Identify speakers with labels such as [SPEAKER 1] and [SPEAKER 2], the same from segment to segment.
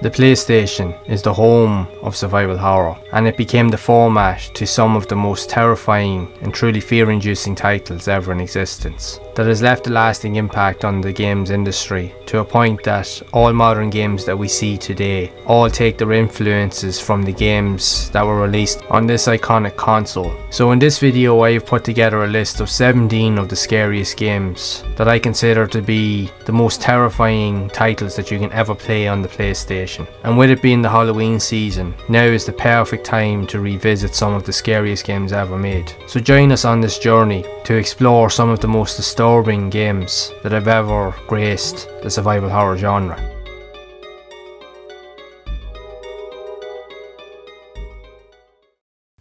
[SPEAKER 1] The PlayStation is the home of survival horror, and it became the format to some of the most terrifying and truly fear-inducing titles ever in existence, that has left a lasting impact on the games industry, to a point that all modern games that we see today all take their influences from the games that were released on this iconic console. So in this video I have put together a list of 17 of the scariest games that I consider to be the most terrifying titles that you can ever play on the PlayStation. And with it being the Halloween season, now is the perfect time to revisit some of the scariest games ever made. So join us on this journey to explore some of the most disturbing games that have ever graced the survival horror genre.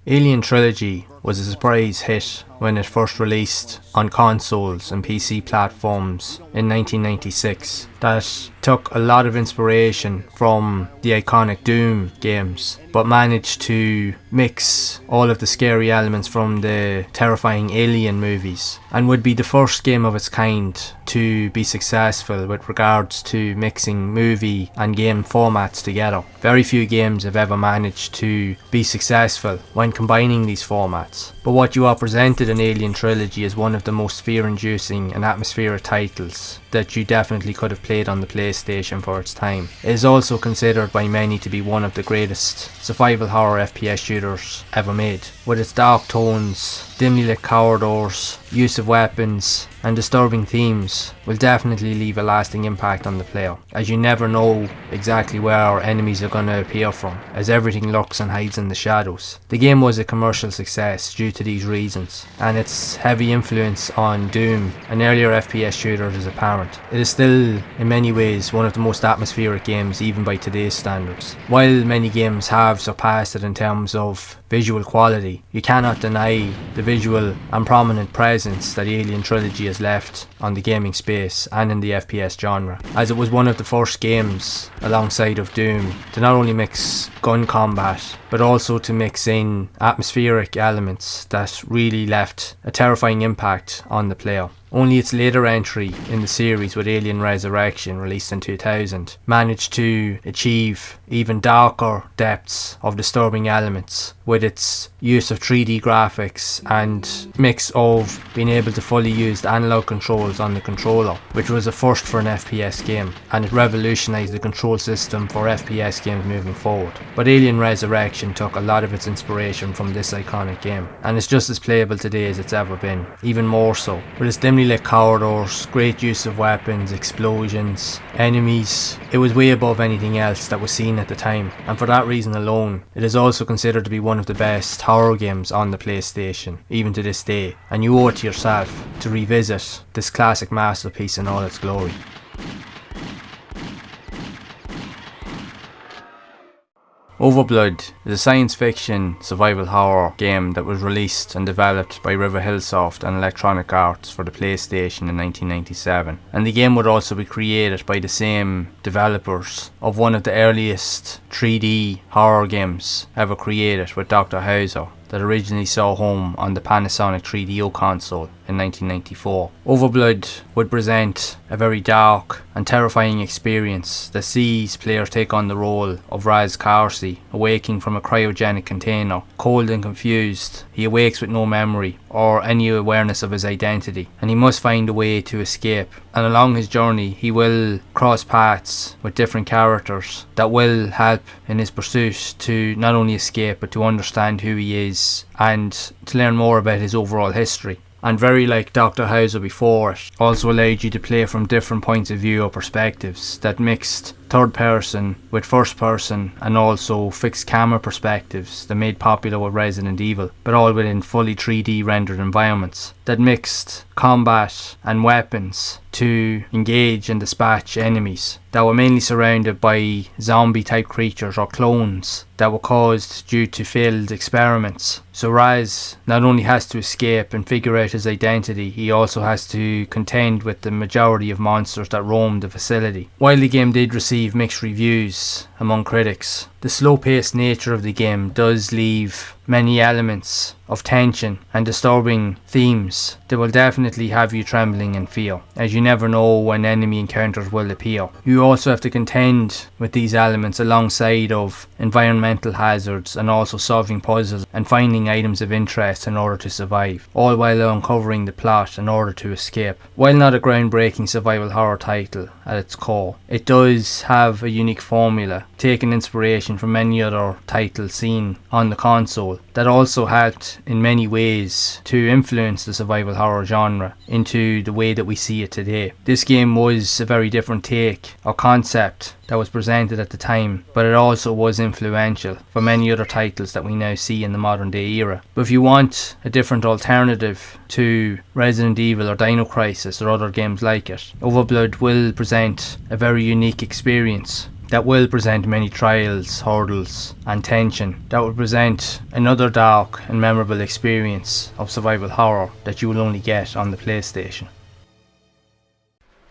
[SPEAKER 1] Alien Trilogy was a surprise hit when it first released on consoles and PC platforms in 1996 that took a lot of inspiration from the iconic Doom games, but managed to mix all of the scary elements from the terrifying Alien movies, and would be the first game of its kind to be successful with regards to mixing movie and game formats together. Very few games have ever managed to be successful when combining these formats, but what you are presented in Alien Trilogy is one of the most fear-inducing and atmospheric titles that you definitely could have played on the PlayStation for its time. It is also considered by many to be one of the greatest survival horror FPS shooters ever made, with its dark tones, dimly lit corridors, use of weapons and disturbing themes will definitely leave a lasting impact on the player, as you never know exactly where enemies are going to appear from, as everything lurks and hides in the shadows. The game was a commercial success due to these reasons, and its heavy influence on Doom and earlier FPS shooters is apparent. It is still in many ways one of the most atmospheric games even by today's standards. While many games have surpassed it in terms of visual quality, you cannot deny the visual and prominent presence that Alien Trilogy has left on the gaming space and in the FPS genre, as it was one of the first games alongside of Doom to not only mix gun combat but also to mix in atmospheric elements that really left a terrifying impact on the player. Only its later entry in the series with Alien Resurrection, released in 2000, managed to achieve even darker depths of disturbing elements with its use of 3D graphics and mix of being able to fully use the analog controls on the controller, which was a first for an FPS game, and it revolutionised the control system for FPS games moving forward. But Alien Resurrection took a lot of its inspiration from this iconic game, and it's just as playable today as it's ever been, even more so, with its dimly lit corridors, great use of weapons, explosions, enemies. It was way above anything else that was seen at the time, and for that reason alone, it is also considered to be one of the best horror games on the PlayStation, even to this day, and you owe it to yourself to revisit this classic masterpiece in all its glory. Overblood is a science fiction survival horror game that was released and developed by River Hillsoft and Electronic Arts for the PlayStation in 1997, and the game would also be created by the same developers of one of the earliest 3D horror games ever created, with Dr. Hauser, that originally saw home on the Panasonic 3DO console in 1994. Overblood would present a very dark and terrifying experience that sees players take on the role of Raz Karsi, awaking from a cryogenic container. Cold and confused, he awakes with no memory or any awareness of his identity, and he must find a way to escape. And along his journey he will cross paths with different characters that will help in his pursuit to not only escape but to understand who he is and to learn more about his overall history. And very like Dr. Hauser before it, also allowed you to play from different points of view or perspectives that mixed third person with first person and also fixed camera perspectives that made popular with Resident Evil, but all within fully 3D rendered environments that mixed combat and weapons to engage and dispatch enemies that were mainly surrounded by zombie type creatures or clones that were caused due to failed experiments. So Raz not only has to escape and figure out his identity, he also has to contend with the majority of monsters that roam the facility. While the game did receive mixed reviews among critics, the slow-paced nature of the game does leave many elements of tension and disturbing themes that will definitely have you trembling in fear, as you never know when enemy encounters will appear. You also have to contend with these elements alongside of environmental hazards and also solving puzzles and finding items of interest in order to survive, all while uncovering the plot in order to escape. While not a groundbreaking survival horror title at its core, it does have a unique formula, taking inspiration from many other titles seen on the console that also helped in many ways to influence the survival horror genre into the way that we see it today. This game was a very different take or concept that was presented at the time, but it also was influential for many other titles that we now see in the modern day era. But if you want a different alternative to Resident Evil or Dino Crisis or other games like it, Overblood will present a very unique experience that will present many trials, hurdles and tension, that will present another dark and memorable experience of survival horror that you will only get on the PlayStation.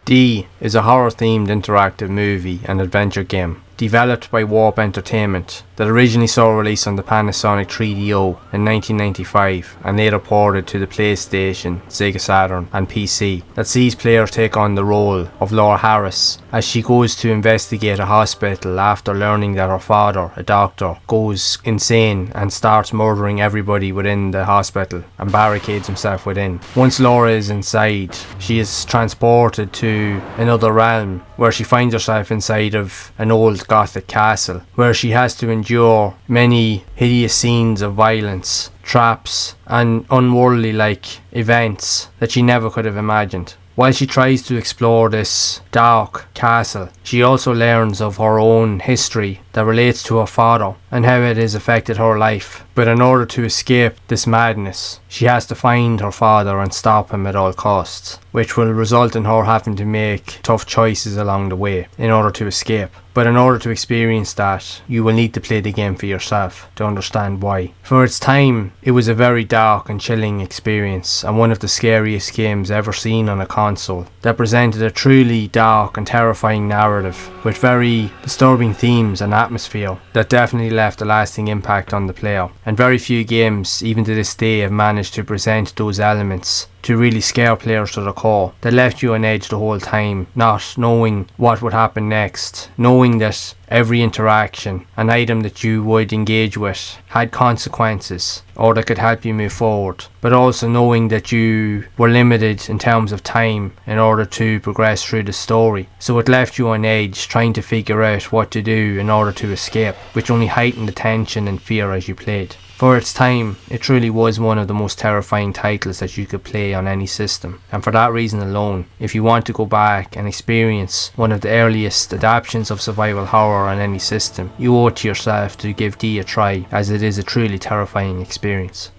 [SPEAKER 1] D is a horror-themed interactive movie and adventure game developed by Warp Entertainment that originally saw a release on the Panasonic 3DO in 1995 and later ported to the PlayStation, Sega Saturn and PC, that sees players take on the role of Laura Harris as she goes to investigate a hospital after learning that her father, a doctor, goes insane and starts murdering everybody within the hospital and barricades himself within. Once Laura is inside, she is transported to another realm where she finds herself inside of an old Gothic castle where she has to endure many hideous scenes of violence, traps and unworldly like events that she never could have imagined. While she tries to explore this dark castle, she also learns of her own history that relates to her father and how it has affected her life. But in order to escape this madness, she has to find her father and stop him at all costs, which will result in her having to make tough choices along the way in order to escape. But in order to experience that, you will need to play the game for yourself to understand why. For its time, it was a very dark and chilling experience and one of the scariest games ever seen on a console that presented a truly dark and terrifying narrative with very disturbing themes and atmosphere that definitely left a lasting impact on the player. And very few games, even to this day, have managed to present those elements to really scare players to the core, that left you on edge the whole time, not knowing what would happen next, knowing that every interaction, an item that you would engage with had consequences or that could help you move forward, but also knowing that you were limited in terms of time in order to progress through the story. So it left you on edge trying to figure out what to do in order to escape, which only heightened the tension and fear as you played. For its time, it truly was one of the most terrifying titles that you could play on any system, and for that reason alone, if you want to go back and experience one of the earliest adaptations of survival horror on any system, you owe it to yourself to give D a try, as it is a truly terrifying experience.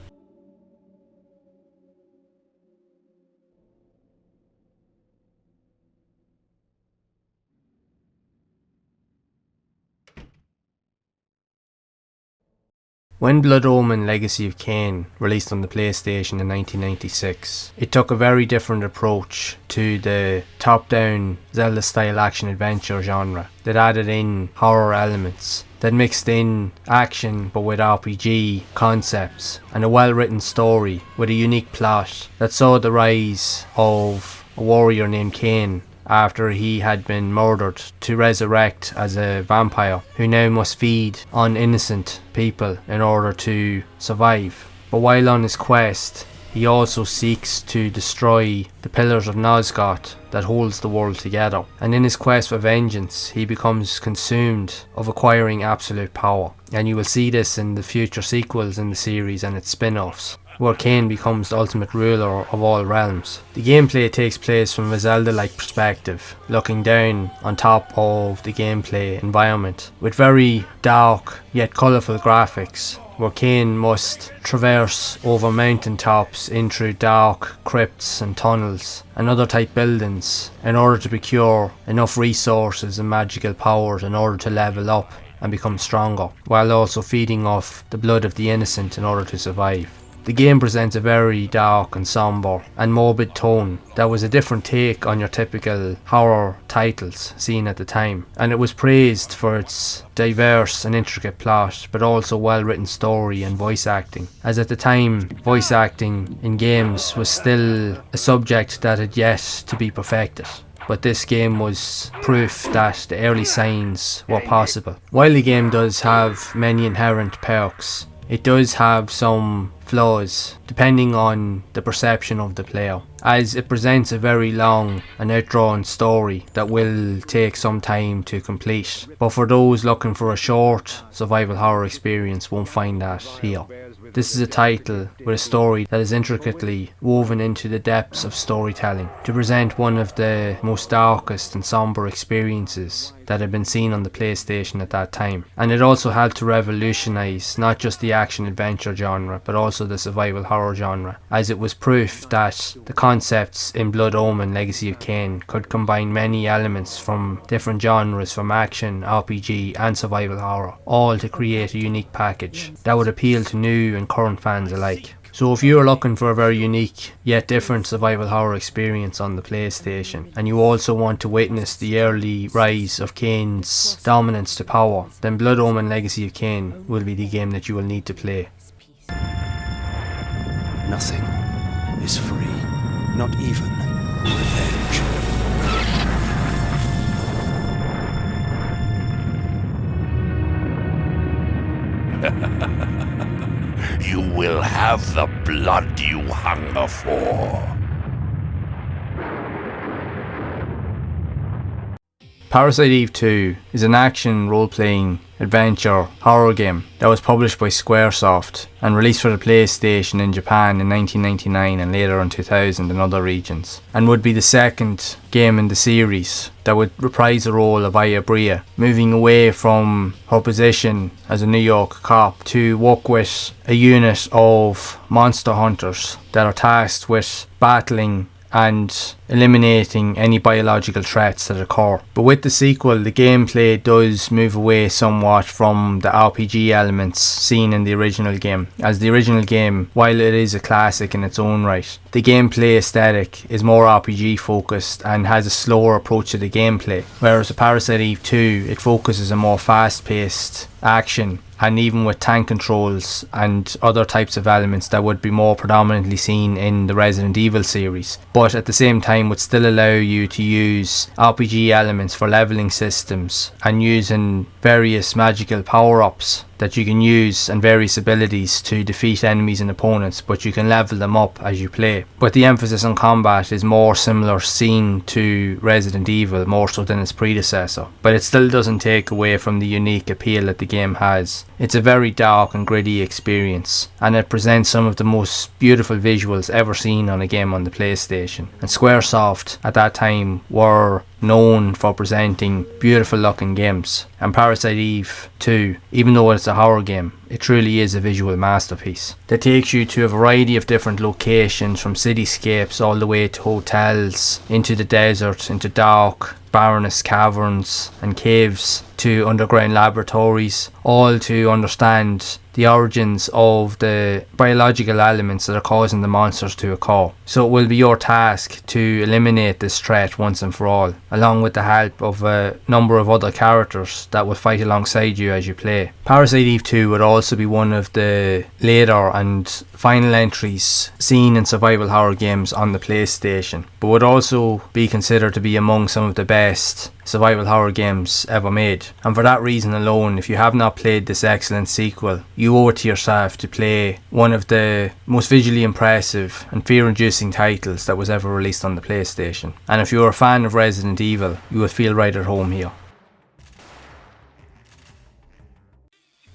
[SPEAKER 1] When Blood Omen Legacy of Kane released on the PlayStation in 1996, it took a very different approach to the top-down Zelda-style action-adventure genre that added in horror elements, that mixed in action but with RPG concepts, and a well-written story with a unique plot that saw the rise of a warrior named Kane after he had been murdered to resurrect as a vampire who now must feed on innocent people in order to survive. But while on his quest, he also seeks to destroy the pillars of Nosgoth that holds the world together, and in his quest for vengeance he becomes consumed of acquiring absolute power, and you will see this in the future sequels in the series and its spin-offs, where Kane becomes the ultimate ruler of all realms. The gameplay takes place from a Zelda-like perspective, looking down on top of the gameplay environment, with very dark yet colourful graphics, where Kane must traverse over mountain tops in through dark crypts and tunnels and other type buildings in order to procure enough resources and magical powers in order to level up and become stronger, while also feeding off the blood of the innocent in order to survive. The game presents a very dark and somber and morbid tone that was a different take on your typical horror titles seen at the time, and it was praised for its diverse and intricate plot, but also well written story and voice acting, as at the time voice acting in games was still a subject that had yet to be perfected. But this game was proof that the early signs were possible. While the game does have many inherent perks, it does have some flaws depending on the perception of the player, as it presents a very long and outdrawn story that will take some time to complete. But for those looking for a short survival horror experience, won't find that here. This is a title with a story that is intricately woven into the depths of storytelling to present one of the most darkest and somber experiences that had been seen on the PlayStation at that time. And it also helped to revolutionise not just the action-adventure genre, but also the survival horror genre, as it was proof that the concepts in Blood Omen Legacy of Kane could combine many elements from different genres, from action, RPG and survival horror, all to create a unique package that would appeal to new and current fans alike. So if you are looking for a very unique yet different survival horror experience on the PlayStation, and you also want to witness the early rise of Kane's dominance to power, then Blood Omen Legacy of Kane will be the game that you will need to play.
[SPEAKER 2] Nothing is free, not even revenge.
[SPEAKER 3] You will have the blood you hunger for.
[SPEAKER 1] Parasite Eve 2 is an action, role-playing, adventure, horror game that was published by Squaresoft and released for the PlayStation in Japan in 1999 and later in 2000 in other regions, and would be the second game in the series that would reprise the role of Aya Brea, moving away from her position as a New York cop to work with a unit of monster hunters that are tasked with battling and eliminating any biological threats that occur. But with the sequel, the gameplay does move away somewhat from the RPG elements seen in the original game, as the original game, while it is a classic in its own right, the gameplay aesthetic is more RPG focused and has a slower approach to the gameplay, whereas the Parasite Eve 2, it focuses on more fast paced action, and even with tank controls and other types of elements that would be more predominantly seen in the Resident Evil series, but at the same time would still allow you to use RPG elements for leveling systems and using various magical power-ups that you can use and various abilities to defeat enemies and opponents, but you can level them up as you play. But the emphasis on combat is more similar seen to Resident Evil, more so than its predecessor, but it still doesn't take away from the unique appeal that the game has. It's a very dark and gritty experience, and it presents some of the most beautiful visuals ever seen on a game on the PlayStation, and Squaresoft at that time were known for presenting beautiful looking games, and Parasite Eve 2, even though it's a horror game, it truly is a visual masterpiece that takes you to a variety of different locations, from cityscapes all the way to hotels, into the desert, into dark barrenest caverns and caves, to underground laboratories, all to understand the origins of the biological elements that are causing the monsters to occur. So it will be your task to eliminate this threat once and for all, along with the help of a number of other characters that will fight alongside you as you play. Parasite Eve 2 would also be one of the later and final entries seen in survival horror games on the PlayStation, but would also be considered to be among some of the best survival horror games ever made. And for that reason alone, if you have not played this excellent sequel, you owe it to yourself to play one of the most visually impressive and fear-inducing titles that was ever released on the PlayStation. And if you're a fan of Resident Evil, you will feel right at home here.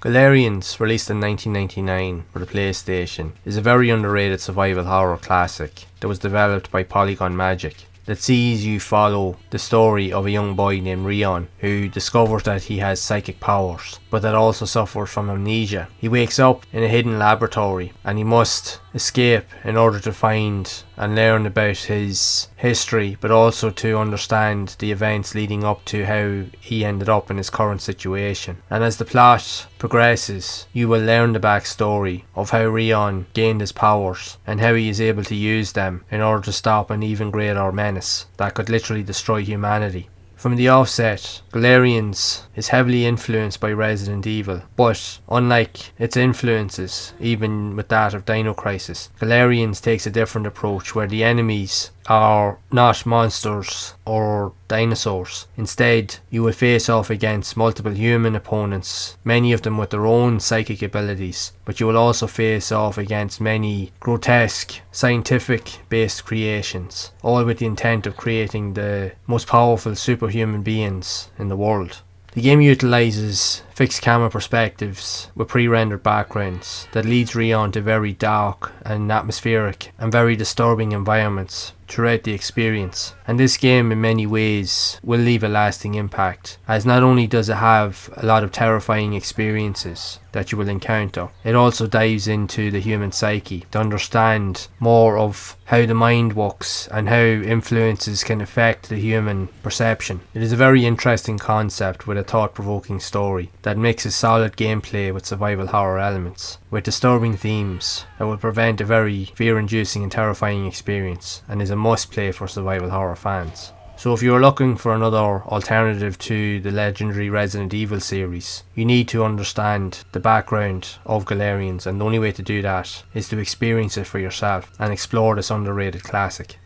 [SPEAKER 1] Galerians, released in 1999 for the PlayStation, is a very underrated survival horror classic that was developed by Polygon Magic, that sees you follow the story of a young boy named Rion who discovers that he has psychic powers, but that also suffers from amnesia. He wakes up in a hidden laboratory and he must escape in order to find and learn about his history, but also to understand the events leading up to how he ended up in his current situation. And as the plot progresses, you will learn the backstory of how Rion gained his powers and how he is able to use them in order to stop an even greater menace that could literally destroy humanity. From the offset, Galerians is heavily influenced by Resident Evil, but unlike its influences, even with that of Dino Crisis, Galerians takes a different approach where the enemies are not monsters or dinosaurs. Instead, you will face off against multiple human opponents, many of them with their own psychic abilities, but you will also face off against many grotesque, scientific-based creations, all with the intent of creating the most powerful superhuman beings in the world. The game utilises fixed camera perspectives with pre-rendered backgrounds that leads Rion to very dark and atmospheric and very disturbing environments throughout the experience. And this game in many ways will leave a lasting impact, as not only does it have a lot of terrifying experiences that you will encounter, it also dives into the human psyche to understand more of how the mind works and how influences can affect the human perception. It is a very interesting concept with a thought-provoking story that mixes solid gameplay with survival horror elements, with disturbing themes that will prevent a very fear-inducing and terrifying experience, and is a must-play for survival horror fans. So if you're looking for another alternative to the legendary Resident Evil series, you need to understand the background of Galerians, and the only way to do that is to experience it for yourself and explore this underrated classic.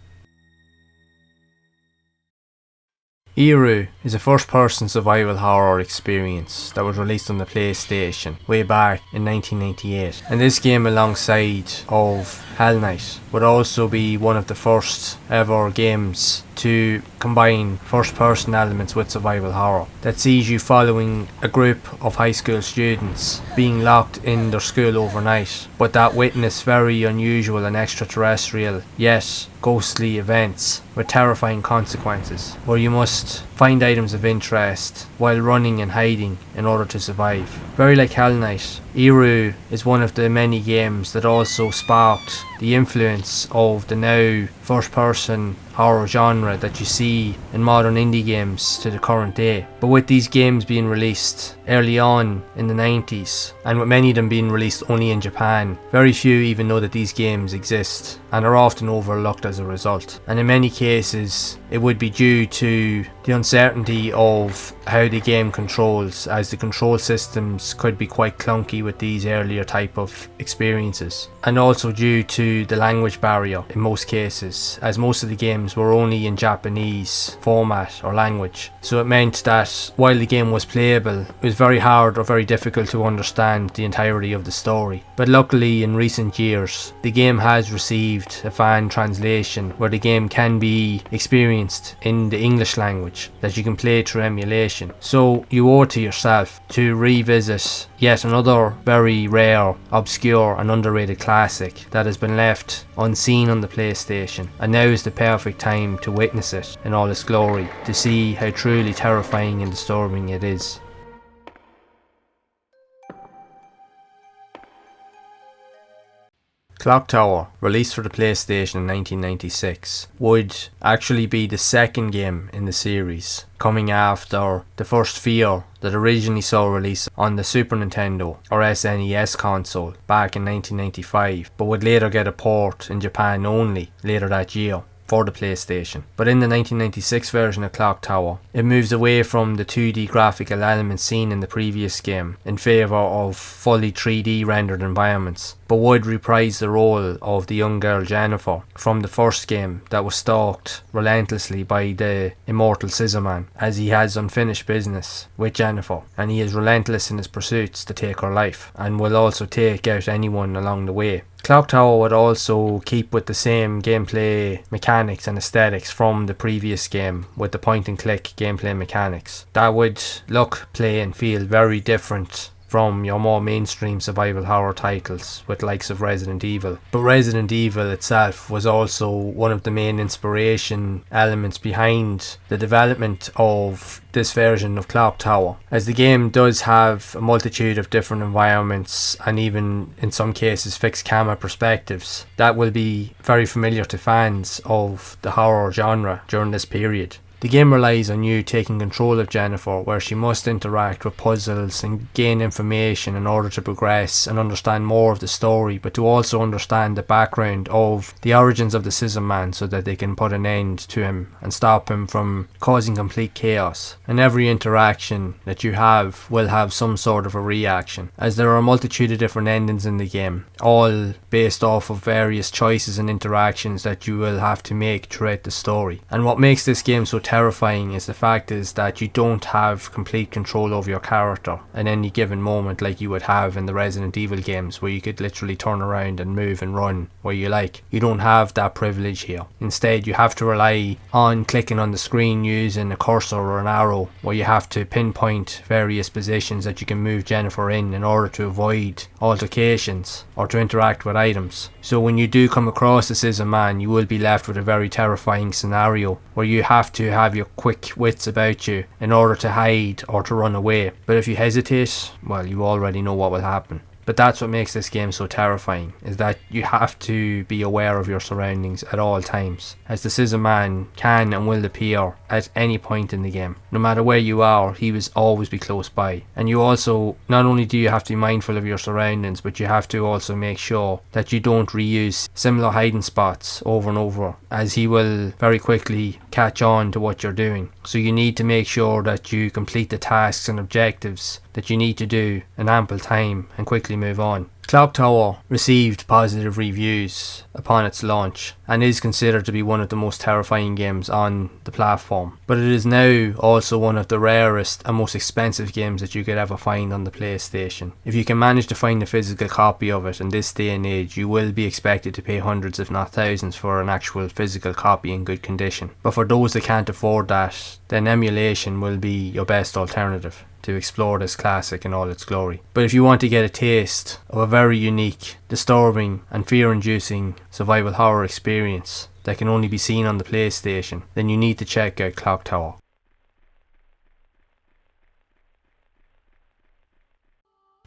[SPEAKER 1] Iru is a first-person survival horror experience that was released on the PlayStation way back in 1998, and this game, alongside of Hell Knight, would also be one of the first ever games to combine first-person elements with survival horror, that sees you following a group of high school students being locked in their school overnight, but that witness very unusual and extraterrestrial yet ghostly events with terrifying consequences, where you must find items of interest while running and hiding in order to survive. Very like Hell Knight, Iru is one of the many games that also sparked the influence of the now first-person horror genre that you see in modern indie games to the current day. But with these games being released early on in the 90s, and with many of them being released only in Japan, very few even know that these games exist and are often overlooked as a result. And in many cases, it would be due to the uncertainty of how the game controls, as the control systems could be quite clunky with these earlier type of experiences, and also due to the language barrier in most cases, as most of the games were only in Japanese format or language. So it meant that while the game was playable, it was very hard or very difficult to understand the entirety of the story. But luckily, in recent years, the game has received a fan translation where the game can be experienced in the English language that you can play through emulation. So you owe it to yourself to revisit yet another very rare, obscure and underrated classic that has been left unseen on the PlayStation, and now is the perfect time to witness it in all its glory, to see how truly terrifying and disturbing it is. Clock Tower, released for the PlayStation in 1996, would actually be the second game in the series, coming after the first Fear that originally saw release on the Super Nintendo or SNES console back in 1995, but would later get a port in Japan only later that year for the PlayStation. But in the 1996 version of Clock Tower, it moves away from the 2D graphical elements seen in the previous game in favour of fully 3D rendered environments, but would reprise the role of the young girl Jennifer from the first game that was stalked relentlessly by the immortal Scissorman, as he has unfinished business with Jennifer, and he is relentless in his pursuits to take her life, and will also take out anyone along the way. Clock Tower would also keep with the same gameplay mechanics and aesthetics from the previous game, with the point and click gameplay mechanics that would look, play and feel very different from your more mainstream survival horror titles with likes of Resident Evil. But Resident Evil itself was also one of the main inspiration elements behind the development of this version of Clock Tower, as the game does have a multitude of different environments and even in some cases fixed camera perspectives that will be very familiar to fans of the horror genre during this period. The game relies on you taking control of Jennifer, where she must interact with puzzles and gain information in order to progress and understand more of the story, but to also understand the background of the origins of the Scissor Man so that they can put an end to him and stop him from causing complete chaos. And every interaction that you have will have some sort of a reaction, as there are a multitude of different endings in the game, all based off of various choices and interactions that you will have to make throughout the story. And what makes this game so terrifying is the fact is that you don't have complete control over your character at any given moment like you would have in the Resident Evil games, where you could literally turn around and move and run where you like. You don't have that privilege here. Instead, you have to rely on clicking on the screen using a cursor or an arrow, where you have to pinpoint various positions that you can move Jennifer in order to avoid altercations or to interact with items. So when you do come across the Scissor Man, you will be left with a very terrifying scenario where you have to have your quick wits about you in order to hide or to run away. But if you hesitate, well, you already know what will happen. But that's what makes this game so terrifying, is that you have to be aware of your surroundings at all times, as the Scissor Man can and will appear at any point in the game. No matter where you are, he will always be close by. And you also, not only do you have to be mindful of your surroundings, but you have to also make sure that you don't reuse similar hiding spots over and over, as he will very quickly catch on to what you're doing. So you need to make sure that you complete the tasks and objectives that you need to do in ample time and quickly move on. Clock Tower received positive reviews upon its launch and is considered to be one of the most terrifying games on the platform, but it is now also one of the rarest and most expensive games that you could ever find on the PlayStation. If you can manage to find a physical copy of it in this day and age, you will be expected to pay hundreds if not thousands for an actual physical copy in good condition. But for those that can't afford that, then emulation will be your best alternative to explore this classic in all its glory. But if you want to get a taste of a very unique, disturbing and fear-inducing survival horror experience that can only be seen on the PlayStation, then you need to check out Clock Tower.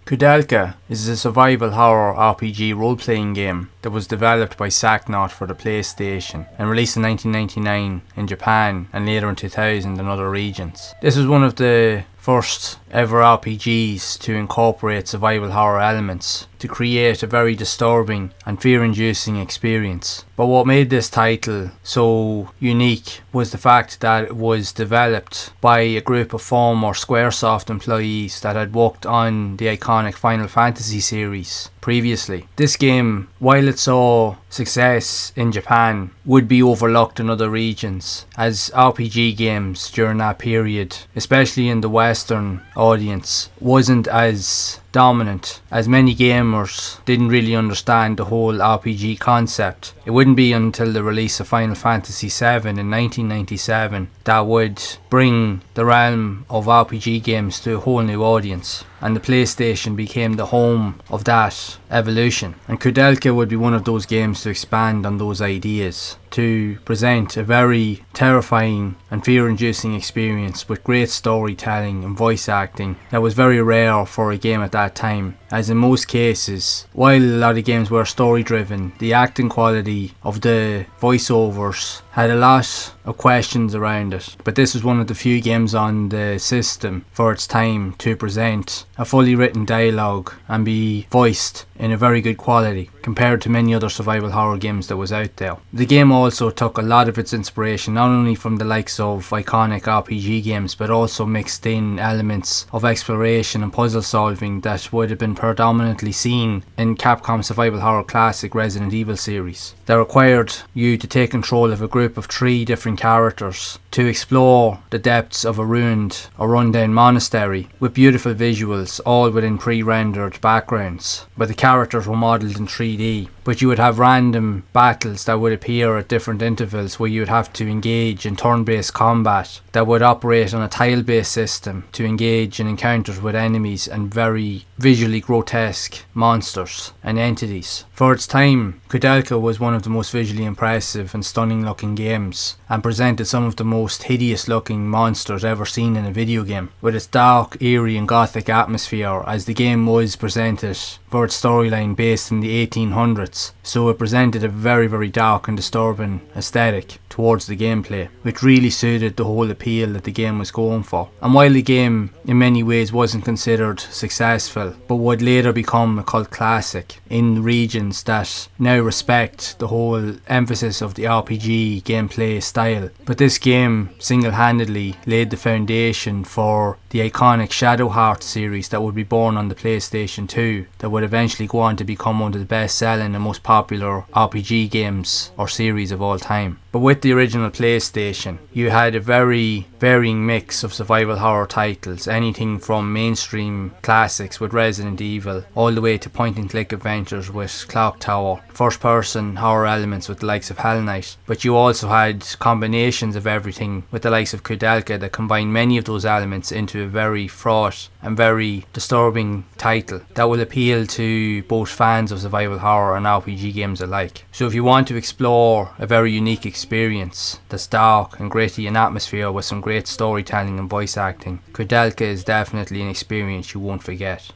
[SPEAKER 1] Kadal is a survival horror RPG role-playing game that was developed by Saknot for the PlayStation and released in 1999 in Japan and later in 2000 in other regions. This was one of the first ever RPGs to incorporate survival horror elements to create a very disturbing and fear-inducing experience. But what made this title so unique was the fact that it was developed by a group of former Squaresoft employees that had worked on the iconic Final Fantasy series previously. This game, while it saw success in Japan, would be overlooked in other regions, as RPG games during that period, especially in the Western audience, wasn't as dominant, as many gamers didn't really understand the whole RPG concept. It wouldn't be until the release of Final Fantasy VII in 1997 that would bring the realm of RPG games to a whole new audience, and the PlayStation became the home of that evolution. And Kudelka would be one of those games to expand on those ideas, to present a very terrifying and fear-inducing experience with great storytelling and voice acting that was very rare for a game at that time, as in most cases, while a lot of games were story driven, the acting quality of the voiceovers had a lot of questions around it. But this was one of the few games on the system for its time to present a fully written dialogue and be voiced in a very good quality compared to many other survival horror games that was out there. The game also took a lot of its inspiration not only from the likes of iconic RPG games, but also mixed in elements of exploration and puzzle solving that would have been predominantly seen in Capcom's survival horror classic Resident Evil series. That required you to take control of a group of 3 different characters to explore the depths of a ruined or rundown monastery with beautiful visuals, all within pre-rendered backgrounds, but the characters were modelled in 3D. but you would have random battles that would appear at different intervals where you would have to engage in turn-based combat that would operate on a tile-based system to engage in encounters with enemies and very visually grotesque monsters and entities. For its time, Kadal was one of the most visually impressive and stunning looking games, and presented some of the most hideous looking monsters ever seen in a video game, with its dark, eerie and gothic atmosphere, as the game was presented for its storyline based in the 1800s, so it presented a very dark and disturbing aesthetic towards the gameplay, which really suited the whole appeal that the game was going for. And while the game in many ways wasn't considered successful, but would later become a cult classic in regions that now respect the whole emphasis of the RPG gameplay style, but this game single-handedly laid the foundation for the iconic Shadow Heart series that would be born on the PlayStation 2, that would eventually go on to become one of the best selling and most popular RPG games or series of all time. But with the original PlayStation, you had a very varying mix of survival horror titles, anything from mainstream classics with Resident Evil all the way to point and click adventures with Clock Tower, first person horror elements with the likes of Hell Knight, but you also had combinations of everything with the likes of Kadal that combined many of those elements into a very fraught and very disturbing title that will appeal to both fans of survival horror and RPG games alike. So if you want to explore a very unique experience that's dark and gritty in atmosphere with some great storytelling and voice acting, Kadal is definitely an experience you won't forget.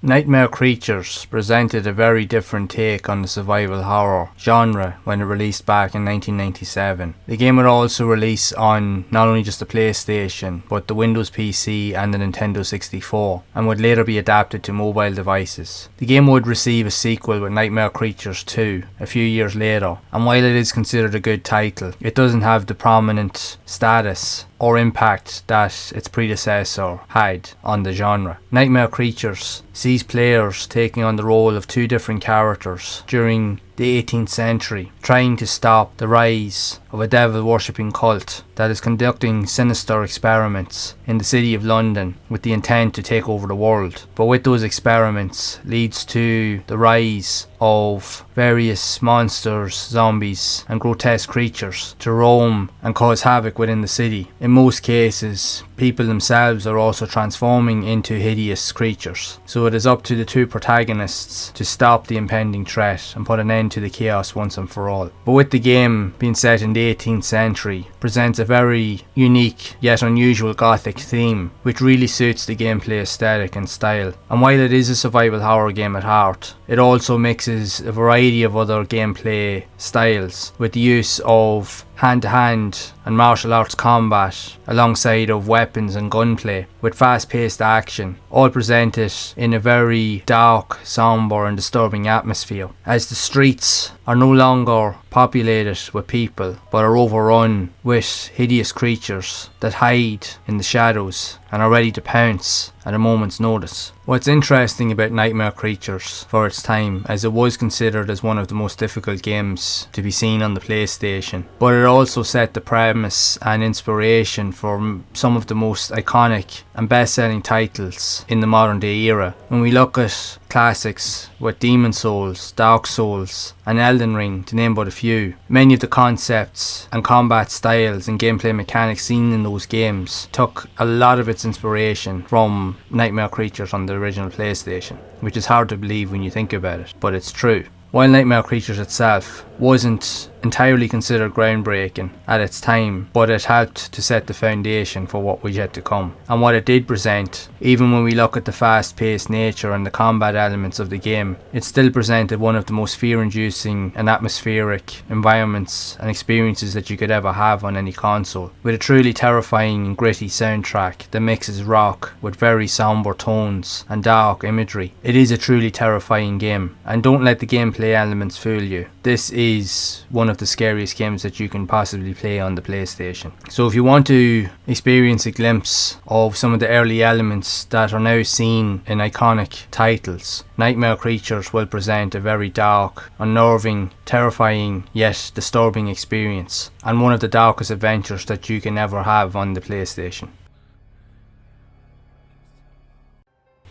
[SPEAKER 1] Nightmare Creatures presented a very different take on the survival horror genre when it released back in 1997. The game would also release on not only just the PlayStation, but the Windows PC and the Nintendo 64, and would later be adapted to mobile devices. The game would receive a sequel with Nightmare Creatures 2 a few years later, and while it is considered a good title, it doesn't have the prominent status or impact that its predecessor had on the genre. Nightmare Creatures sees players taking on the role of two different characters during the 18th century, trying to stop the rise of a devil-worshipping cult that is conducting sinister experiments in the city of London with the intent to take over the world. But with those experiments leads to the rise of various monsters, zombies and grotesque creatures to roam and cause havoc within the city. In most cases, people themselves are also transforming into hideous creatures. So it is up to the two protagonists to stop the impending threat and put an end to the chaos once and for all. But with the game being set in the 18th century, presents a very unique yet unusual gothic theme, which really suits the gameplay aesthetic and style. And while it is a survival horror game at heart, it also mixes a variety of other gameplay styles with the use of hand-to-hand and martial arts combat alongside of weapons and gunplay with fast-paced action, all presented in a very dark, somber and disturbing atmosphere, as the streets are no longer populated with people but are overrun with hideous creatures that hide in the shadows and are ready to pounce at a moment's notice. What's interesting about Nightmare Creatures for its time, as it was considered as one of the most difficult games to be seen on the PlayStation, but it also set the premise and inspiration for some of the most iconic and best-selling titles in the modern day era. When we look at classics with Demon Souls, Dark Souls and Elden Ring, to name but a few, many of the concepts and combat styles and gameplay mechanics seen in those games took a lot of its inspiration from Nightmare Creatures on the original PlayStation, which is hard to believe when you think about it, but it's true. While Nightmare Creatures itself wasn't entirely considered groundbreaking at its time, but it helped to set the foundation for what was yet to come. And what it did present, even when we look at the fast-paced nature and the combat elements of the game, it still presented one of the most fear-inducing and atmospheric environments and experiences that you could ever have on any console, with a truly terrifying and gritty soundtrack that mixes rock with very somber tones and dark imagery. It is a truly terrifying game, and don't let the gameplay elements fool you. This is one of the scariest games that you can possibly play on the PlayStation. So if you want to experience a glimpse of some of the early elements that are now seen in iconic titles, Nightmare Creatures will present a very dark, unnerving, terrifying yet disturbing experience, and one of the darkest adventures that you can ever have on the PlayStation.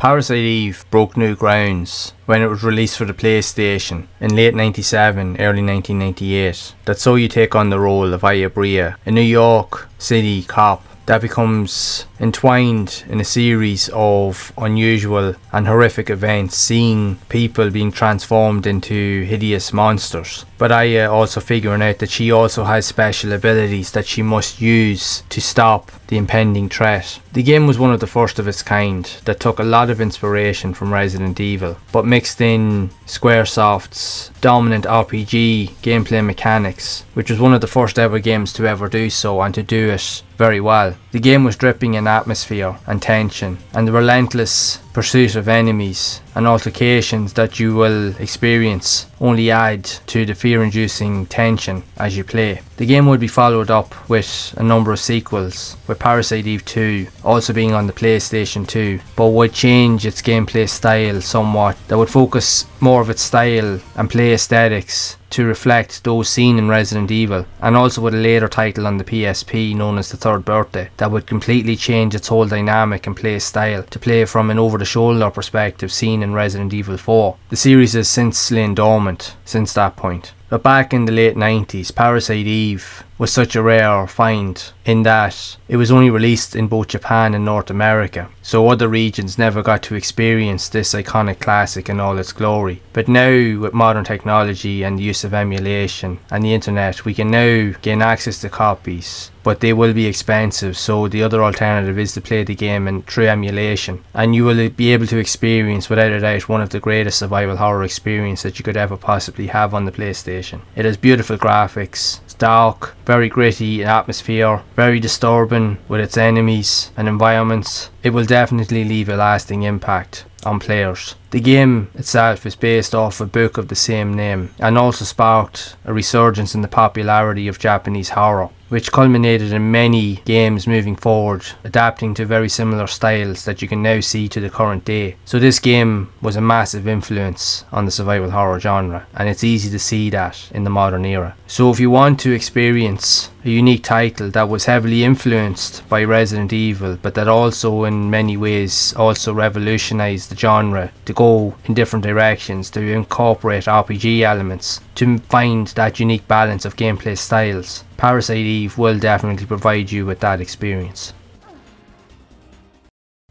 [SPEAKER 1] Parasite Eve broke new grounds when it was released for the PlayStation in late 97, early 1998, that saw you take on the role of Aya Bria, a New York City cop that becomes entwined in a series of unusual and horrific events, seeing people being transformed into hideous monsters. But Aya also figuring out that she also has special abilities that she must use to stop the impending threat. The game was one of the first of its kind that took a lot of inspiration from Resident Evil, but mixed in Squaresoft's dominant RPG gameplay mechanics, which was one of the first ever games to ever do so, and to do it very well. The game was dripping in atmosphere and tension, and the relentless pursuit of enemies and altercations that you will experience only add to the fear-inducing tension as you play. The game would be followed up with a number of sequels, with Parasite Eve 2 also being on the PlayStation 2, but would change its gameplay style somewhat, that would focus more of its style and play aesthetics to reflect those seen in Resident Evil, and also with a later title on the PSP known as The Third Birthday that would completely change its whole dynamic and play style to play from an over-the-shoulder perspective seen in Resident Evil 4. The series has since lain dormant since that point. But back in the late 90s, Parasite Eve was such a rare find in that it was only released in both Japan and North America, so other regions never got to experience this iconic classic in all its glory. But now, with modern technology and the use of emulation and the internet, we can now gain access to copies, but they will be expensive, so the other alternative is to play the game through emulation, and you will be able to experience without a doubt one of the greatest survival horror experiences that you could ever possibly have on the PlayStation. It has beautiful graphics, it's dark, very gritty in atmosphere, very disturbing with its enemies and environments. It will definitely leave a lasting impact on players. The game itself is based off a book of the same name, and also sparked a resurgence in the popularity of Japanese horror, which culminated in many games moving forward, adapting to very similar styles that you can now see to the current day. So this game was a massive influence on the survival horror genre, and it's easy to see that in the modern era. So if you want to experience a unique title that was heavily influenced by Resident Evil, but that also in many ways also revolutionized the genre to go in different directions, to incorporate RPG elements, to find that unique balance of gameplay styles, Parasite Eve will definitely provide you with that experience.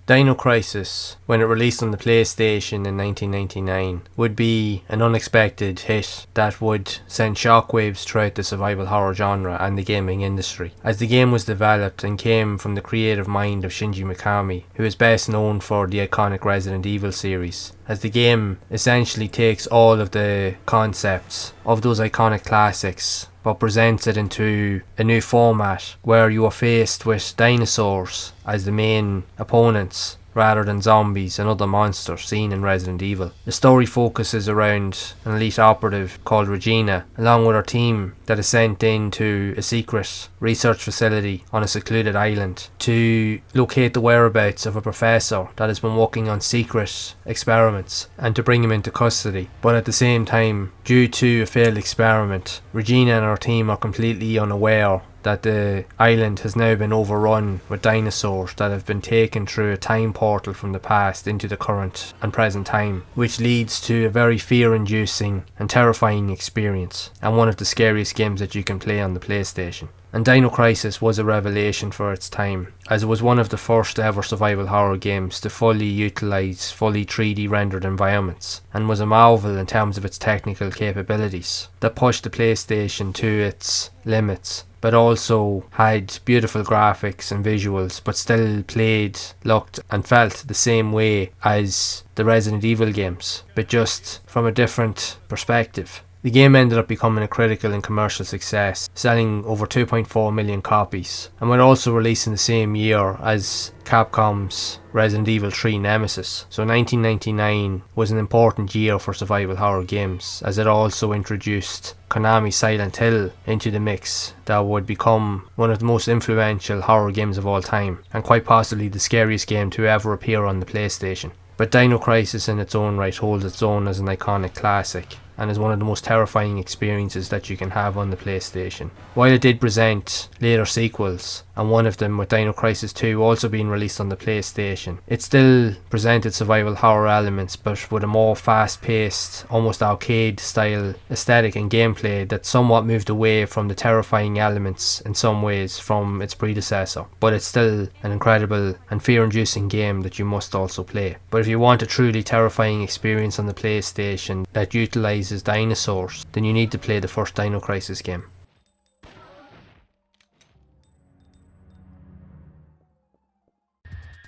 [SPEAKER 1] Dino Crisis, when it released on the PlayStation in 1999, would be an unexpected hit that would send shockwaves throughout the survival horror genre and the gaming industry, as the game was developed and came from the creative mind of Shinji Mikami, who is best known for the iconic Resident Evil series, as the game essentially takes all of the concepts of those iconic classics but presents it into a new format where you are faced with dinosaurs as the main opponents rather than zombies and other monsters seen in Resident Evil. The story focuses around an elite operative called Regina, along with her team that is sent into a secret research facility on a secluded island to locate the whereabouts of a professor that has been working on secret experiments and to bring him into custody. But at the same time, due to a failed experiment, Regina and her team are completely unaware that the island has now been overrun with dinosaurs that have been taken through a time portal from the past into the current and present time, which leads to a very fear-inducing and terrifying experience, and one of the scariest games that you can play on the PlayStation. And Dino Crisis was a revelation for its time, as it was one of the first ever survival horror games to fully utilise fully 3D rendered environments, and was a marvel in terms of its technical capabilities that pushed the PlayStation to its limits, but also had beautiful graphics and visuals, but still played, looked and felt the same way as the Resident Evil games, but just from a different perspective. The game ended up becoming a critical and commercial success, selling over 2.4 million copies, and would also release in the same year as Capcom's Resident Evil 3 Nemesis. So 1999 was an important year for survival horror games, as it also introduced Konami's Silent Hill into the mix, that would become one of the most influential horror games of all time, and quite possibly the scariest game to ever appear on the PlayStation. But Dino Crisis in its own right holds its own as an iconic classic, and is one of the most terrifying experiences that you can have on the PlayStation. While it did present later sequels, and one of them with Dino Crisis 2 also being released on the PlayStation, it still presented survival horror elements, but with a more fast-paced, almost arcade-style aesthetic and gameplay that somewhat moved away from the terrifying elements in some ways from its predecessor. But it's still an incredible and fear-inducing game that you must also play. But if you want a truly terrifying experience on the PlayStation that utilises dinosaurs, then you need to play the first Dino Crisis game.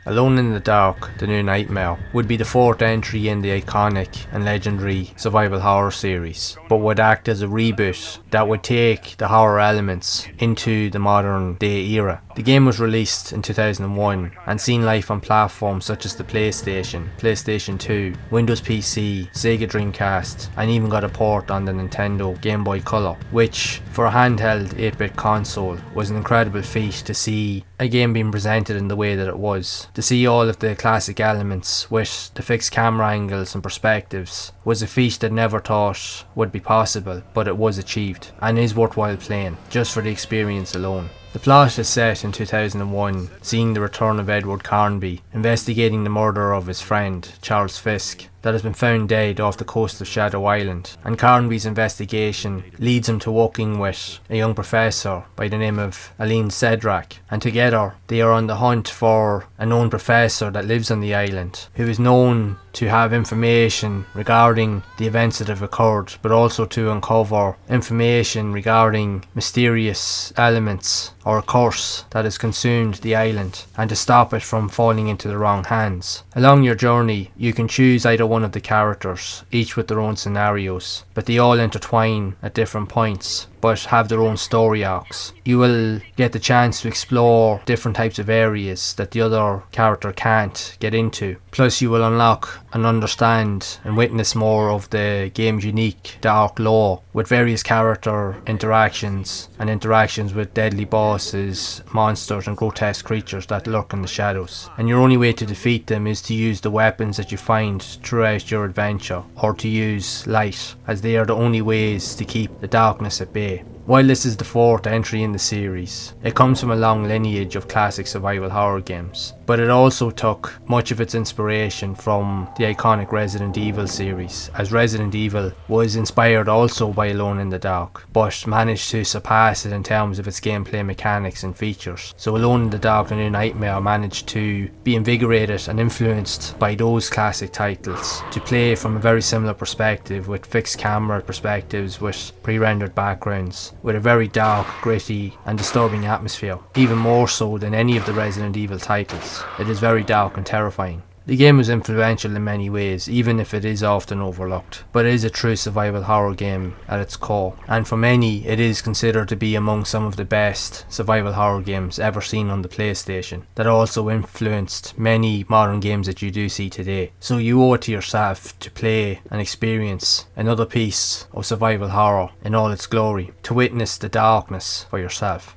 [SPEAKER 1] Alone in the Dark, The New Nightmare would be the fourth entry in the iconic and legendary survival horror series, but would act as a reboot that would take the horror elements into the modern day era. The game was released in 2001 and seen life on platforms such as the PlayStation, PlayStation 2, Windows PC, Sega Dreamcast, and even got a port on the Nintendo Game Boy Color, which for a handheld 8-bit console was an incredible feat to see a game being presented in the way that it was. To see all of the classic elements with the fixed camera angles and perspectives was a feat that never thought would be possible, but it was achieved and is worthwhile playing just for the experience alone. The plot is set in 2001, seeing the return of Edward Carnby, investigating the murder of his friend, Charles Fisk, that has been found dead off the coast of Shadow Island, and Carnby's investigation leads him to working with a young professor by the name of Aline Cedric, and together they are on the hunt for a known professor that lives on the island, who is known to have information regarding the events that have occurred, but also to uncover information regarding mysterious elements or a curse that has consumed the island, and to stop it from falling into the wrong hands. Along your journey, you can choose either one of the characters, each with their own scenarios, but they all intertwine at different points, but have their own story arcs. You will get the chance to explore different types of areas that the other character can't get into. Plus you will unlock and understand and witness more of the game's unique dark lore, with various character interactions and interactions with deadly bosses, monsters and grotesque creatures that lurk in the shadows. And your only way to defeat them is to use the weapons that you find throughout your adventure, or to use light, as they are the only ways to keep the darkness at bay. While this is the fourth entry in the series, it comes from a long lineage of classic survival horror games, but it also took much of its inspiration from the iconic Resident Evil series, as Resident Evil was inspired also by Alone in the Dark, but managed to surpass it in terms of its gameplay mechanics and features. So Alone in the Dark, The New Nightmare managed to be invigorated and influenced by those classic titles to play from a very similar perspective, with fixed camera perspectives, with pre-rendered backgrounds, with a very dark, gritty and disturbing atmosphere, even more so than any of the Resident Evil titles. It is very dark and terrifying. The game was influential in many ways, even if it is often overlooked, but it is a true survival horror game at its core, and for many it is considered to be among some of the best survival horror games ever seen on the PlayStation, that also influenced many modern games that you do see today. So you owe it to yourself to play and experience another piece of survival horror in all its glory, to witness the darkness for yourself.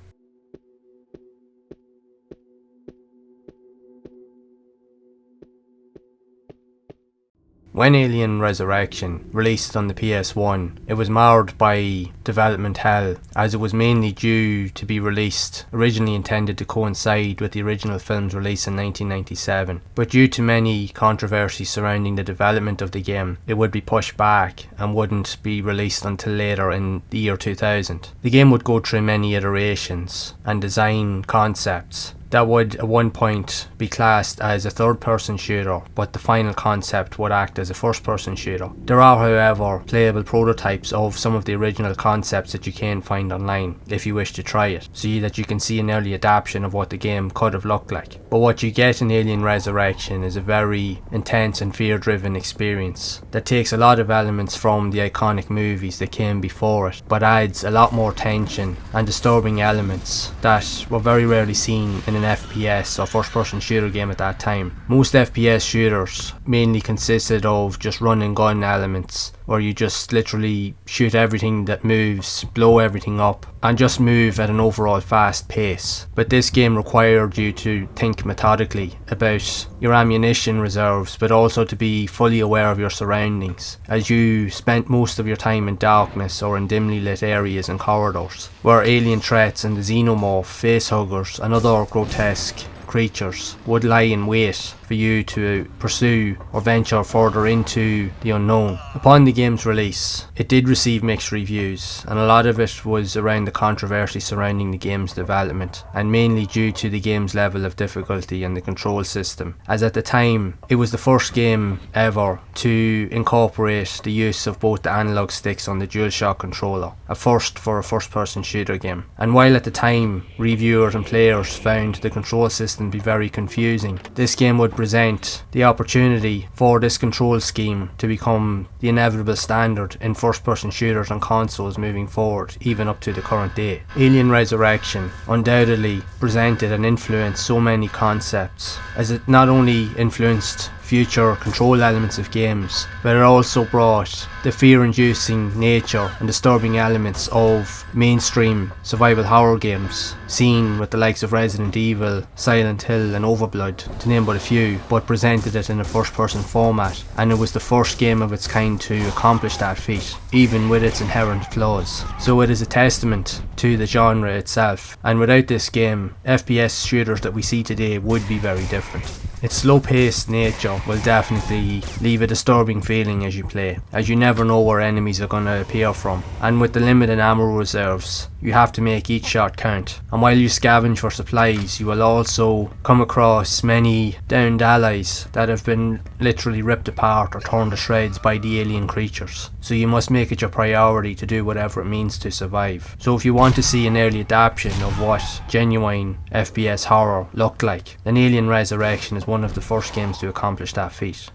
[SPEAKER 1] When Alien Resurrection released on the PS1, it was marred by development hell, as it was mainly due to be released originally intended to coincide with the original film's release in 1997, but due to many controversies surrounding the development of the game, it would be pushed back and wouldn't be released until later in the year 2000. The game would go through many iterations and design concepts that would at one point be classed as a third-person shooter, but the final concept would act as a first-person shooter. There are, however, playable prototypes of some of the original concepts that you can find online if you wish to try it, so that you can see an early adaptation of what the game could have looked like. But what you get in Alien Resurrection is a very intense and fear-driven experience that takes a lot of elements from the iconic movies that came before it, but adds a lot more tension and disturbing elements that were very rarely seen in an FPS or first person shooter game at that time. Most FPS shooters mainly consisted of just run and gun elements, where you just literally shoot everything that moves, blow everything up, and just move at an overall fast pace. But this game required you to think methodically about your ammunition reserves, but also to be fully aware of your surroundings, as you spent most of your time in darkness or in dimly lit areas and corridors, where alien threats and the xenomorph, facehuggers and other grotesque creatures would lie in wait for you to pursue or venture further into the unknown. Upon the game's release, it did receive mixed reviews, and a lot of it was around the controversy surrounding the game's development, and mainly due to the game's level of difficulty and the control system, as at the time it was the first game ever to incorporate the use of both the analog sticks on the DualShock controller, a first for a first-person shooter game. And while at the time reviewers and players found the control system to be very confusing, this game would present the opportunity for this control scheme to become the inevitable standard in first-person shooters on consoles moving forward, even up to the current day. Alien Resurrection undoubtedly presented and influenced so many concepts, as it not only influenced future control elements of games, but it also brought the fear-inducing nature and disturbing elements of mainstream survival horror games, seen with the likes of Resident Evil, Silent Hill and Overblood, to name but a few, but presented it in a first-person format, and it was the first game of its kind to accomplish that feat, even with its inherent flaws. So it is a testament to the genre itself, and without this game, FPS shooters that we see today would be very different. Its slow-paced nature will definitely leave a disturbing feeling as you play, as you never know where enemies are going to appear from, and with the limited ammo reserves, you have to make each shot count. And while you scavenge for supplies, you will also come across many downed allies that have been literally ripped apart or torn to shreds by the alien creatures. So you must make it your priority to do whatever it means to survive. So if you want to see an early adaptation of what genuine FPS horror looked like, then Alien Resurrection is one of the first games to accomplish that feat.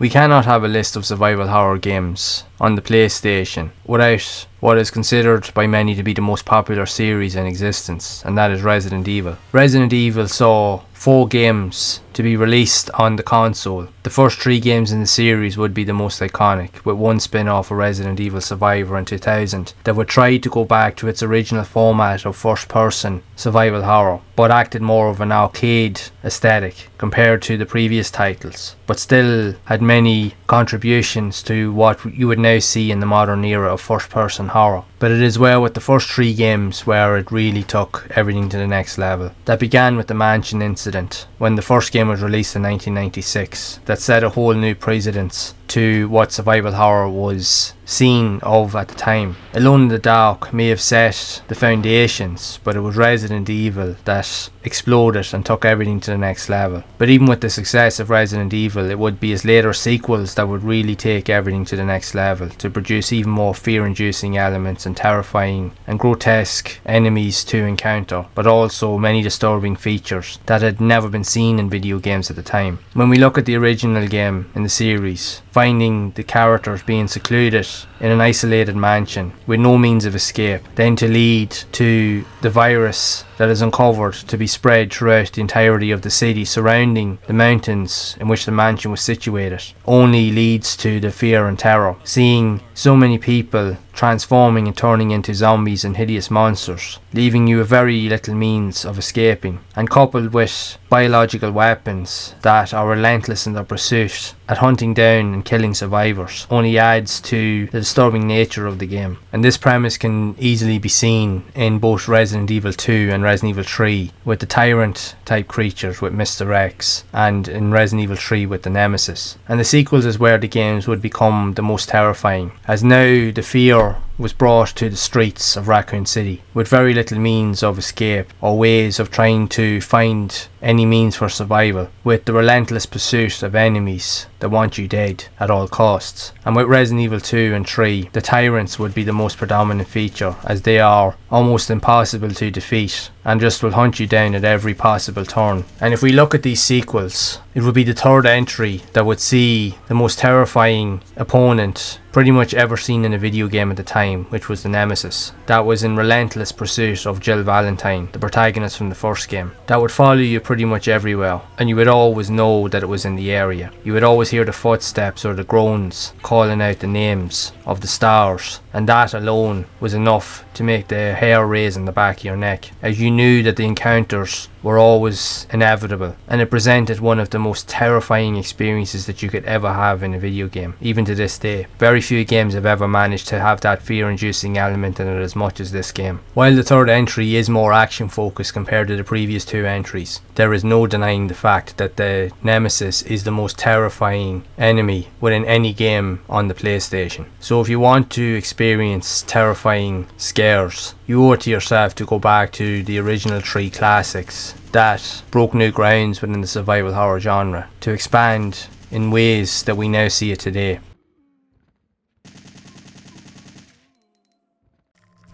[SPEAKER 1] We cannot have a list of survival horror games on the PlayStation without what is considered by many to be the most popular series in existence, and that is Resident Evil. Resident Evil saw 4 games to be released on the console. The first 3 games in the series would be the most iconic, with one spin-off of Resident Evil Survivor in 2000 that would try to go back to its original format of first-person survival horror, but acted more of an arcade aesthetic compared to the previous titles, but still had many contributions to what you would now see in the modern era of first-person horror. But it is well with the first 3 games where it really took everything to the next level. That began with the Mansion incident, when the first game was released in 1996, that set a whole new precedence to what survival horror was seen of at the time. Alone in the Dark may have set the foundations, but it was Resident Evil that exploded and took everything to the next level. But even with the success of Resident Evil, it would be its later sequels that would really take everything to the next level, to produce even more fear-inducing elements and terrifying and grotesque enemies to encounter, but also many disturbing features that had never been seen in video games at the time. When we look at the original game in the series, finding the characters being secluded in an isolated mansion with no means of escape, then to lead to the virus that is uncovered to be spread throughout the entirety of the city surrounding the mountains in which the mansion was situated, only leads to the fear and terror. Seeing so many people transforming and turning into zombies and hideous monsters, leaving you a very little means of escaping, and coupled with biological weapons that are relentless in their pursuit at hunting down and killing survivors, only adds to the disturbing nature of the game. And this premise can easily be seen in both Resident Evil 2 and Resident Evil 3 with the tyrant type creatures with Mr. X, and in Resident Evil 3 with the Nemesis. And the sequels is where the games would become the most terrifying, as now the fear was brought to the streets of Raccoon City with very little means of escape or ways of trying to find any means for survival, with the relentless pursuit of enemies that want you dead at all costs. And with Resident Evil 2 and 3, the tyrants would be the most predominant feature, as they are almost impossible to defeat and just will hunt you down at every possible turn. And if we look at these sequels, it would be the third entry that would see the most terrifying opponent pretty much ever seen in a video game at the time, which was the Nemesis. That was in relentless pursuit of Jill Valentine, the protagonist from the first game. That would follow you pretty much everywhere, and you would always know that it was in the area. You would always hear the footsteps or the groans calling out the names of the stars, and that alone was enough to make the hair raise on the back of your neck, as you knew that the encounters were always inevitable, and it presented one of the most terrifying experiences that you could ever have in a video game, even to this day. Very few games have ever managed to have that fear-inducing element in it as much as this game. While the third entry is more action-focused compared to the previous two entries, there is no denying the fact that the Nemesis is the most terrifying enemy within any game on the PlayStation. So if you want to experience terrifying scares, you owe it to yourself to go back to the original three classics that broke new grounds within the survival horror genre, to expand in ways that we now see it today.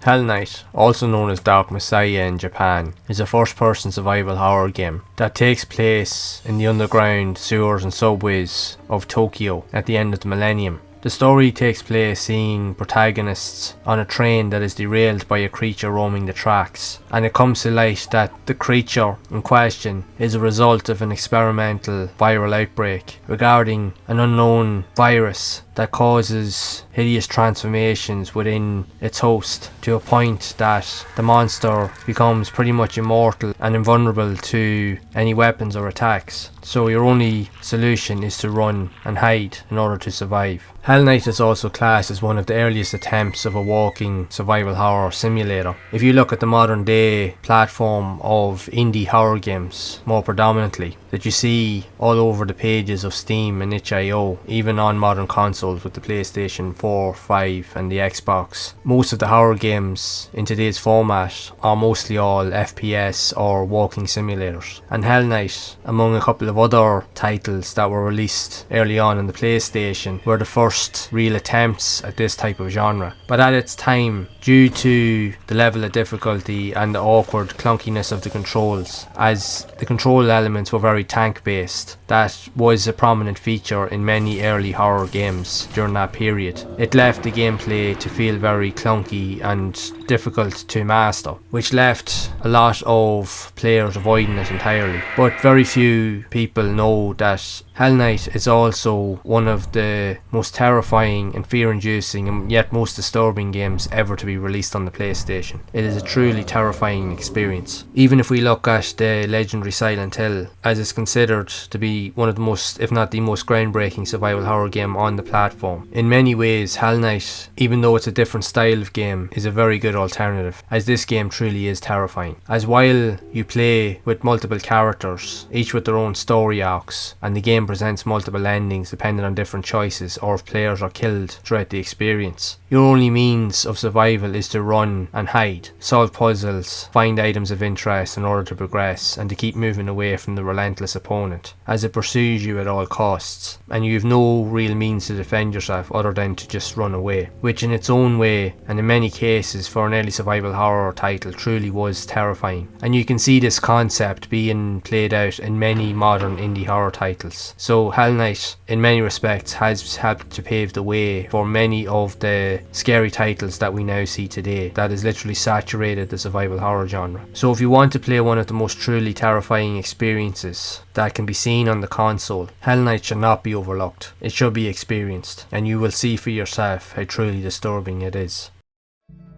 [SPEAKER 1] Hell Knight, also known as Dark Messiah in Japan, is a first-person survival horror game that takes place in the underground sewers and subways of Tokyo at the end of the millennium. The story takes place seeing protagonists on a train that is derailed by a creature roaming the tracks, and it comes to light that the creature in question is a result of an experimental viral outbreak regarding an unknown virus that causes hideous transformations within its host, to a point that the monster becomes pretty much immortal and invulnerable to any weapons or attacks. So your only solution is to run and hide in order to survive. Hell Knight is also classed as one of the earliest attempts of a walking survival horror simulator. If you look at the modern day platform of indie horror games, more predominantly, that you see all over the pages of Steam and itch.io, even on modern consoles with the PlayStation 4, 5 and the Xbox, most of the horror games in today's format are mostly all FPS or walking simulators. And Hell Knight, among a couple of other titles that were released early on in the PlayStation, were the first real attempts at this type of genre. But at its time, due to the level of difficulty and the awkward clunkiness of the controls, as the control elements were very tank based, that was a prominent feature in many early horror games during that period. It left the gameplay to feel very clunky and difficult to master, which left a lot of players avoiding it entirely. But very few people know that Hell Knight is also one of the most terrifying and fear-inducing and yet most disturbing games ever to be released on the PlayStation. It is a truly terrifying experience. Even if we look at the legendary Silent Hill, as it's considered to be one of the most, if not the most groundbreaking survival horror game on the platform, in many ways Hell Knight, even though it's a different style of game, is a very good alternative, as this game truly is terrifying. As while you play with multiple characters, each with their own story arcs, and the game presents multiple endings depending on different choices or if players are killed throughout the experience, your only means of survival is to run and hide, solve puzzles, find items of interest in order to progress and to keep moving away from the relentless opponent as it pursues you at all costs, and you have no real means to defend yourself other than to just run away, which in its own way and in many cases for an early survival horror title truly was terrifying. And you can see this concept being played out in many modern indie horror titles. So Hell Knight in many respects has helped to pave the way for many of the scary titles that we now see today, that has literally saturated the survival horror genre. So if you want to play one of the most truly terrifying experiences that can be seen on the console, Hell Knight should not be overlooked. It should be experienced, and you will see for yourself how truly disturbing it is.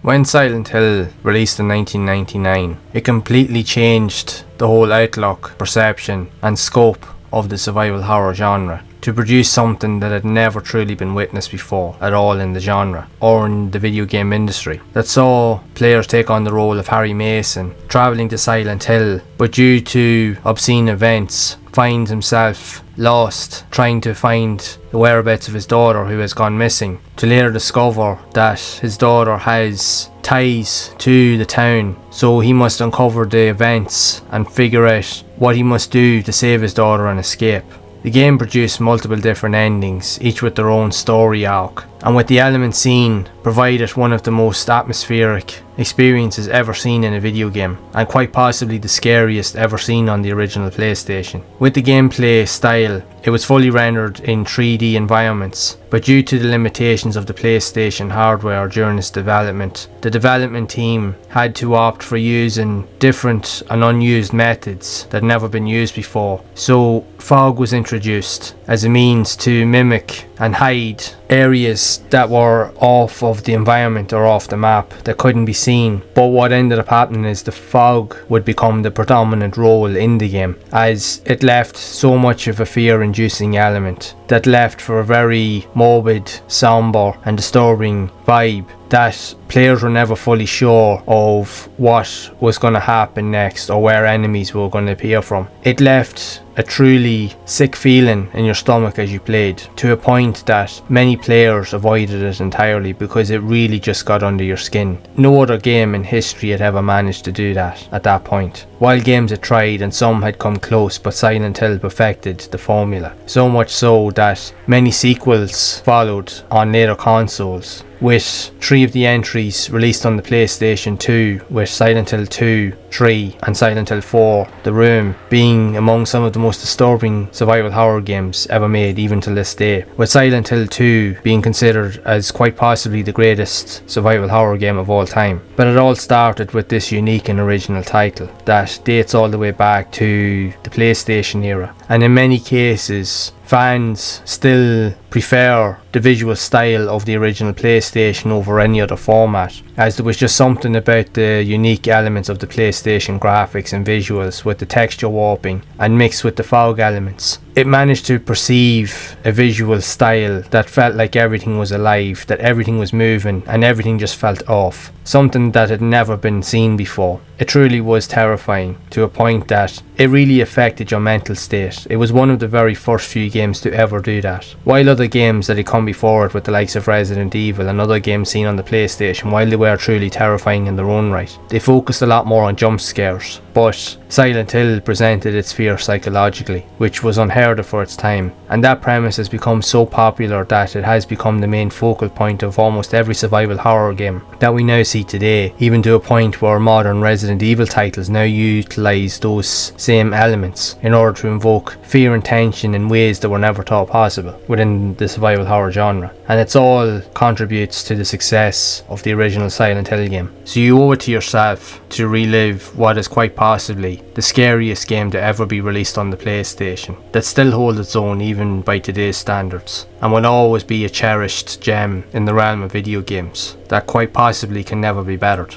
[SPEAKER 1] When Silent Hill released in 1999, it completely changed the whole outlook, perception and scope of the survival horror genre, to produce something that had never truly been witnessed before at all in the genre or in the video game industry, that saw players take on the role of Harry Mason, travelling to Silent Hill, but due to obscene events finds himself lost trying to find the whereabouts of his daughter who has gone missing, to later discover that his daughter has ties to the town, so he must uncover the events and figure out what he must do to save his daughter and escape. The game produced multiple different endings, each with their own story arc, and with the elements seen, provided one of the most atmospheric experiences ever seen in a video game, and quite possibly the scariest ever seen on the original PlayStation. With the gameplay style, it was fully rendered in 3D environments, but due to the limitations of the PlayStation hardware during its development, the development team had to opt for using different and unused methods that had never been used before. So fog was introduced as a means to mimic and hide areas that were off of the environment or off the map that couldn't be seen. But what ended up happening is the fog would become the predominant role in the game, as it left so much of a fear-inducing element that left for a very morbid, somber and disturbing vibe that players were never fully sure of what was going to happen next or where enemies were going to appear from. It left a truly sick feeling in your stomach as you played, to a point that many players avoided it entirely because it really just got under your skin. No other game in history had ever managed to do that at that point. While games had tried and some had come close, but Silent Hill perfected the formula. So much so that many sequels followed on later consoles, with 3 of the entries released on the PlayStation 2, with Silent Hill 2, 3 and Silent Hill 4, The Room, being among some of the most disturbing survival horror games ever made, even to this day, with Silent Hill 2 being considered as quite possibly the greatest survival horror game of all time. But it all started with this unique and original title that dates all the way back to the PlayStation era, and in many cases fans still prefer the visual style of the original PlayStation over any other format, as there was just something about the unique elements of the PlayStation graphics and visuals, with the texture warping and mixed with the fog elements. It managed to perceive a visual style that felt like everything was alive, that everything was moving and everything just felt off, something that had never been seen before. It truly was terrifying, to a point that it really affected your mental state. It was one of the very first few games to ever do that. While other games that had come before it, with the likes of Resident Evil and other games seen on the PlayStation, while they were truly terrifying in their own right, they focused a lot more on jump scares. But Silent Hill presented its fear psychologically, which was unheard of for its time, and that premise has become so popular that it has become the main focal point of almost every survival horror game that we now see today, even to a point where modern Resident Evil titles now utilise those same elements in order to invoke fear and tension in ways that were never thought possible within the survival horror genre. And it's all contributes to the success of the original Silent Hill game. So you owe it to yourself to relive what is quite possibly the scariest game to ever be released on the PlayStation, that still holds its own even by today's standards, and will always be a cherished gem in the realm of video games that quite possibly can never be bettered.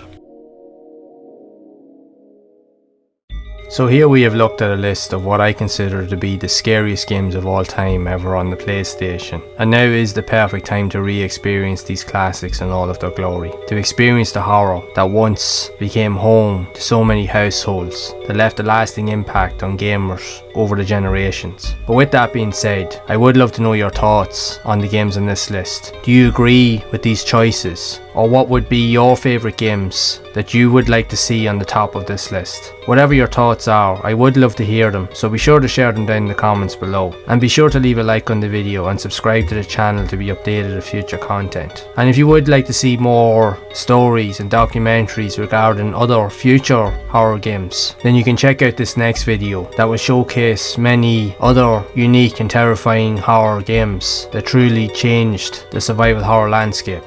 [SPEAKER 1] So here we have looked at a list of what I consider to be the scariest games of all time ever on the PlayStation, and now is the perfect time to re-experience these classics in all of their glory, to experience the horror that once became home to so many households, that left a lasting impact on gamers over the generations. But with that being said, I would love to know your thoughts on the games on this list. Do you agree with these choices? Or what would be your favourite games that you would like to see on the top of this list? Whatever your thoughts are, I would love to hear them, so be sure to share them down in the comments below. And be sure to leave a like on the video and subscribe to the channel to be updated of future content. And if you would like to see more stories and documentaries regarding other future horror games, then you can check out this next video that will showcase many other unique and terrifying horror games that truly changed the survival horror landscape.